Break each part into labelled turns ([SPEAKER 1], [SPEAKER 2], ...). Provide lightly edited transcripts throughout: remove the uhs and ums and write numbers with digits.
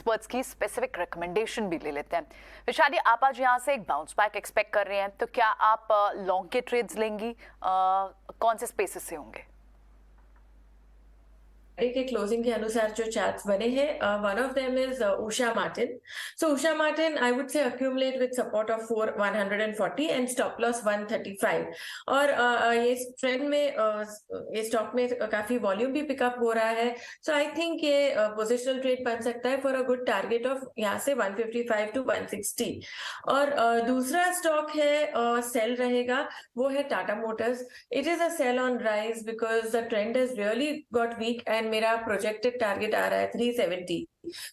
[SPEAKER 1] Experts की specific recommendation भी ले लेते हैं। विशाली, आप आज यहाँ से एक बाउंस बैक एक्सपेक्ट कर रहे हैं, तो क्या आप लॉन्ग के ट्रेड्स लेंगी? कौन से स्पेसेस से होंगे?
[SPEAKER 2] के क्लोजिंग के अनुसार जो चार्ट्स बने हैं, one of them is Usha Martin. So Usha Martin I would say accumulate with support of 140 and stop loss 135. और ये ट्रेंड में ये स्टॉक में काफी वॉल्यूम भी पिकअप हो रहा है. सो आई थिंक ये पोजिशनल ट्रेड बन सकता है for a good target of यहाँ से 155 to 160. और दूसरा स्टॉक है सेल रहेगा, वो है Tata Motors. It is a sell on rise because the trend is really got weak and मेरा प्रोजेक्टेड टारगेट आ रहा है 370.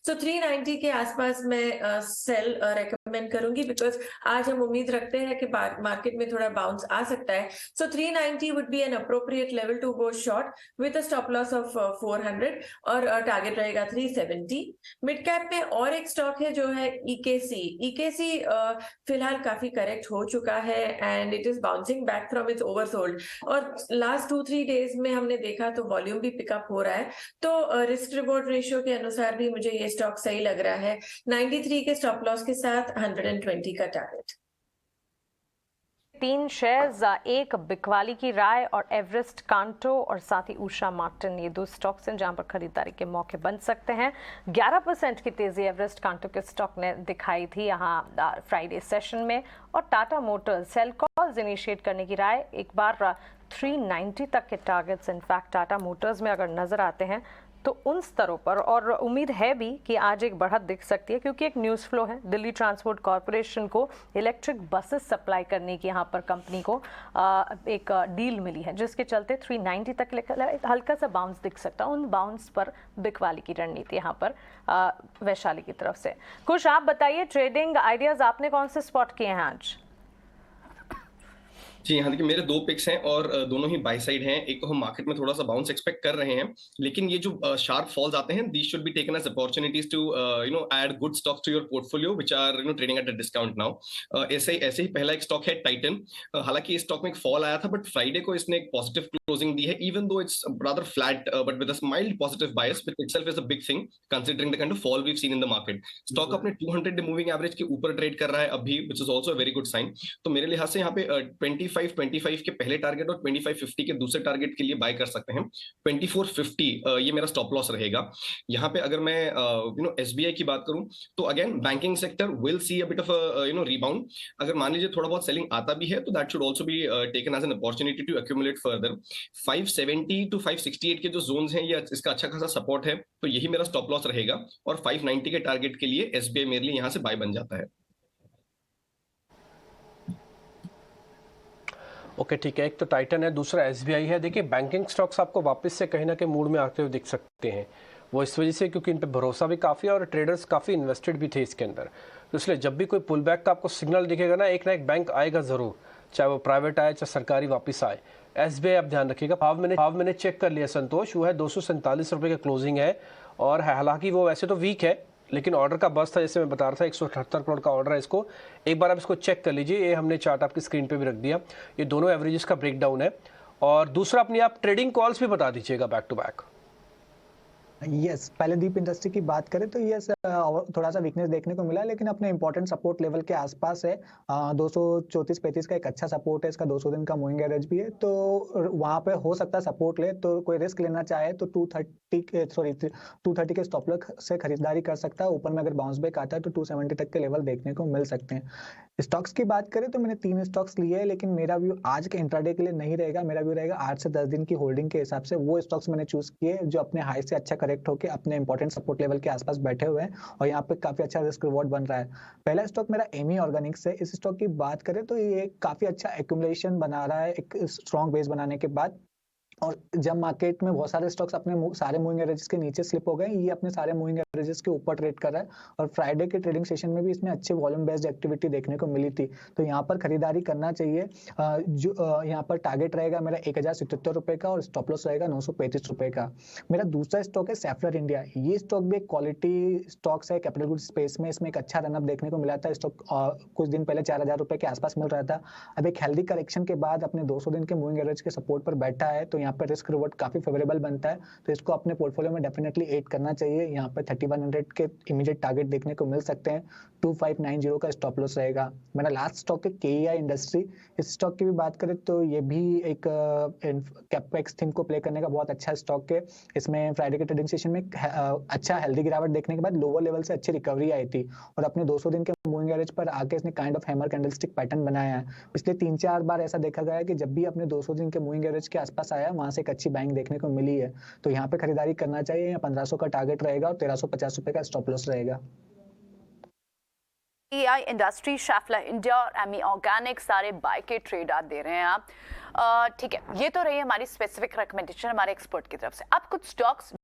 [SPEAKER 2] सो 390 के आसपास मैं सेल रेकमेंड करूंगी बिकॉज आज हम उम्मीद रखते हैं कि मार्केट में थोड़ा बाउंस आ सकता है. So 390 would be an appropriate level to go short with a stop loss of 400 और टारगेट रहेगा 370. मिड कैप में और एक स्टॉक है जो है EKC. EKC फिलहाल काफी करेक्ट हो चुका है and it is bouncing back from its oversold. और लास्ट 2-3 डेज में हमने देखा तो वॉल्यूम भी पिकअप हो रहा है. तो रिस्क रिवॉर्ड रेशियो के अनुसार भी मुझे ये स्टॉक सही लग रहा है. 93 के स्टॉप लॉस के साथ 120 का टारगेट.
[SPEAKER 3] 3 शेयर्स, एक बिकवाली की राय और एवरेस्ट कांटो और साथ ही उषा मार्टिन, ये 2 स्टॉक्स हैं जहां पर खरीदारी के मौके बन सकते हैं. 11% की तेजी एवरेस्ट कांटो के स्टॉक ने दिखाई थी यहां फ्राइडे सेशन में. और Tata Motors sell calls initiate करने की राय, एक बार 390 तक के टारगेट्स इनफैक्ट टाटा मोटर्स में अगर नजर आते हैं तो उन स्तरों पर. और उम्मीद है भी कि आज एक बढ़त दिख सकती है क्योंकि एक न्यूज़ फ्लो है. दिल्ली ट्रांसपोर्ट कॉरपोरेशन को इलेक्ट्रिक बसेस सप्लाई करने की यहाँ पर कंपनी को एक डील मिली है जिसके चलते 390 तक हल्का सा बाउंस दिख सकता है. उन बाउंस पर बिकवाली की रणनीति यहाँ पर वैशाली की तरफ से. कुछ आप बताइए, ट्रेडिंग आइडियाज आपने कौन से स्पॉट किए हैं आज?
[SPEAKER 4] जी हाँ, देखिए मेरे 2 पिक्स हैं और दोनों ही बाय साइड हैं. एक तो हम मार्केट में थोड़ा सा बाउंस एक्सपेक्ट कर रहे हैं, लेकिन ये जो शार्प फॉल्स आते हैं, these should be taken as opportunities to add good stocks to your portfolio which are trading at a discount now. ऐसे ही पहला एक स्टॉक है टाइटन. हालांकि इस स्टॉक में एक फॉल आया था बट फ्राइडे को इसने एक पॉजिटिव क्लोजिंग दी है, even though it's rather flat but with a mild positive bias, which itself is a big thing considering the kind of fall we have seen in the market. Stock अपने 200 day moving average के ऊपर trade कर रहा है अभी, which is also a very good sign. तो मेरे लिहाज से यहाँ पे 25 के पहले टारगेट और 2550 के दूसरे टारगेट के लिए बाय कर सकते हैं. 2450 ये मेरा स्टॉप लॉस रहेगा. यहाँ पे अगर मैं SBI की बात करूं तो again banking sector will see a bit of rebound. अगर मान लीजिए थोड़ा बहुत सेलिंग आता भी है तो that should also be taken as an opportunity to accumulate further. 570 to 568 के जो जोन्स हैं ये इसका अच्छा खासा सपोर्ट है, तो यही मेरा स्टॉप लॉस रहेगा. और 590 के टारगेट के लिए SBI मेरे लिए यहाँ से बाय बन जाता है.
[SPEAKER 5] ओके ठीक है, एक तो टाइटन है, दूसरा SBI है. देखिए बैंकिंग स्टॉक्स आपको वापस से कहीं ना कहीं मूड में आते हुए दिख सकते हैं. वो इस वजह से क्योंकि इन पे भरोसा भी काफ़ी है और ट्रेडर्स काफ़ी इन्वेस्टेड भी थे इसके अंदर. तो इसलिए जब भी कोई पुल बैक का आपको सिग्नल दिखेगा ना एक बैंक आएगा ज़रूर, चाहे वो प्राइवेट आए चाहे सरकारी वापस आए. SBI आप ध्यान रखिएगा. भाव मैंने चेक कर लिया संतोष, वो है 247 रुपये का क्लोजिंग है. और हालांकि वो वैसे तो वीक है लेकिन ऑर्डर का बस था, जैसे मैं बता रहा था 178 करोड़ का ऑर्डर है इसको. एक बार आप इसको चेक कर लीजिए, ये हमने चार्ट आपकी स्क्रीन पे भी रख दिया. ये दोनों एवरेजेस का ब्रेकडाउन है. और दूसरा अपनी आप ट्रेडिंग कॉल्स भी बता दीजिएगा बैक टू बैक.
[SPEAKER 6] यस, पहले दीप इंडस्ट्री की बात करें तो यस थोड़ा सा वीकनेस देखने को मिला लेकिन अपने इंपॉर्टेंट सपोर्ट लेवल के आसपास है. 234-35 का एक अच्छा सपोर्ट है, इसका 200 दिन का मूविंग एवरेज भी है, तो वहां पे हो सकता है सपोर्ट ले. तो कोई रिस्क लेना चाहे तो 230 के स्टॉप लॉस से खरीदारी कर सकता है. ऊपर में अगर बाउंस बैक आता है तो 270 तक के लेवल देखने को मिल सकते हैं. स्टॉक्स की बात करें तो मैंने 3 स्टॉक्स लिए हैं लेकिन मेरा व्यू आज के इंट्राडे के लिए नहीं रहेगा. मेरा व्यू रहेगा 8 से 10 दिन की होल्डिंग के हिसाब से. वो स्टॉक्स मैंने चूज किए जो अपने हाई से अच्छा करेक्ट होकर अपने इंपॉर्टेंट सपोर्ट लेवल के आसपास बैठे हुए हैं और यहाँ पे काफी अच्छा रिस्क रिवॉर्ड बन रहा है. पहला स्टॉक मेरा एमी ऑर्गेनिक्स है. इस स्टॉक की बात करें तो ये काफी अच्छा एक्यूमुलेशन बना रहा है एक स्ट्रॉन्ग बेस बनाने के बाद. और जब मार्केट में बहुत सारे स्टॉक्स अपने सारे मूविंग एवरेजेस के नीचे स्लिप हो गए, ये अपने सारे मूविंग एवरेजेस के ऊपर ट्रेड कर रहा है. और फ्राइडे के ट्रेडिंग सेशन में भी इसमें अच्छे वॉल्यूम बेस्ड एक्टिविटी देखने को मिली थी, तो यहाँ पर खरीदारी करना चाहिए. जो यहाँ पर टारगेट रहेगा मेरा 1077 रुपए का और स्टॉप लॉस रहेगा 935 रुपए का. मेरा दूसरा स्टॉक है सेफ्लर इंडिया. ये स्टॉक भी एक क्वालिटी स्टॉक्स है कैपिटल गुड स्पेस में. इसमें एक अच्छा रनअप देखने को मिला था. स्टॉक कुछ दिन पहले 4000 रुपए के आसपास मिल रहा था. अब एक हेल्दी करेक्शन के बाद अपने 200 दिन के मूविंग एवरेज के सपोर्ट पर बैठा है, तो यहाँ पर रिस्क रिवॉर्ड काफी फेवरेबल बनता है, तो इसको अपने पोर्टफोलियो में डेफिनेटली ऐड करना चाहिए। यहाँ पर 3100 के इमीडिएट टारगेट देखने को मिल सकते हैं, 2590 का स्टॉप लॉस रहेगा। मेरा लास्ट स्टॉक है KEI इंडस्ट्री। इस स्टॉक की भी बात करें तो ये भी एक कैपेक्स थीम को प्ले करने का बहुत अच्छा स्टॉक है। इसमें फ्राइडे के ट्रेडिंग सेशन में अच्छा हेल्दी गिरावट देखने के बाद लोअर लेवल से अच्छी रिकवरी आई थी और अपने 200 दिन के मूविंग एवरेज पर आके इसने kind of hammer candlestick pattern बनाया है। पिछले 3-4 बार ऐसा देखा गया है कि जब भी अपने 200 दिन के मूविंग एवरेज के आसपास आया, वहां से एक अच्छी बाइंग देखने को मिली है, तो यहाँ पे खरीदारी करना चाहिए। यहाँ 1500 का टारगेट रहेगा और 1350 रुपए का स्टॉप लॉस रहेगा।
[SPEAKER 1] KEI इंडस्ट्री, शैफलर इंडिया और एमी ऑर्गेनिक सारे बाय के ट्रेड आज दे रहे हैं आप। ठीक है, ये तो रही हमारी स्पेसिफिक रिकमेंडेशन हमारे एक्सपर्ट की तरफ से। अब कुछ स्टॉक्स